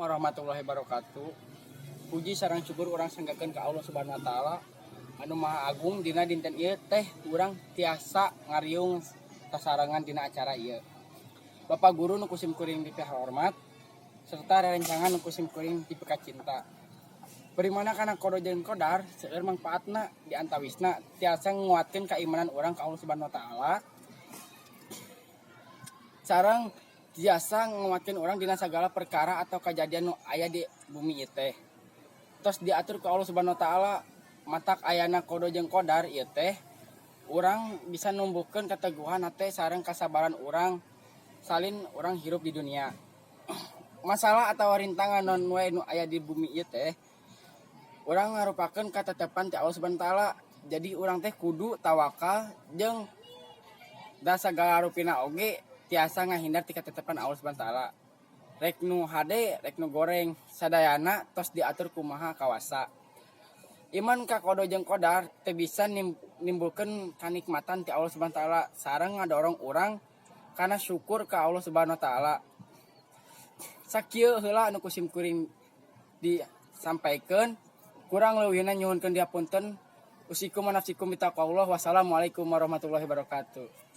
warahmatullahi wabarakatuh. Puji sareng syukur urang sanggakeun ka Allah Subhanahu wa taala anu Maha Agung dina dinten ieu teh urang tiasa ngariung sasarengan dina acara ieu. Bapak Guru nu kusim kuring dipih hormat serta rerencangan nu kusim kuring dipih kacinta. Perimana kana kodo jeung kodar seueur mangpaatna di antawisna tiasa nguatkeun keimanan urang ka Allah Subhanahu wa taala. Sareng tiasa nguatkeun urang dina sagala perkara atau kejadian nu aya di bumi ieu teh. Tos diatur ku Allah Subhanahu wa taala matak ayana kodo jeung kodar ieu teh urang bisa numbuhkeun keteguhan hate sareng kasabaran urang salin urang hirup di dunia. Masalah atau rintangan non wae nu aya di bumi ieu teh urang ngarupakeun katetepan ti Allah Subhanahu wa taala. Jadi urang teh kudu tawakal jeung da sagala rupina oge tiasa ngahindar ti katetepan Allah Subhanahu wa taala. Rek nu hade, rek nu goreng, sadayana tos diatur kumaha kawasa. Iman ka kodo jeung kodar teu bisa nimbulkeun kanikmatan ti Allah Subhanahu wa taala sareng ngadorong urang kana syukur ka Allah Subhanahu wa taala. Sakieu heula anu kusim kuring disampaikeun. Kurang leuwihna nyuhunkeun dihapunten. Usikum wa nafsikum bitaqwallah. Wassalamualaikum warahmatullahi wabarakatuh.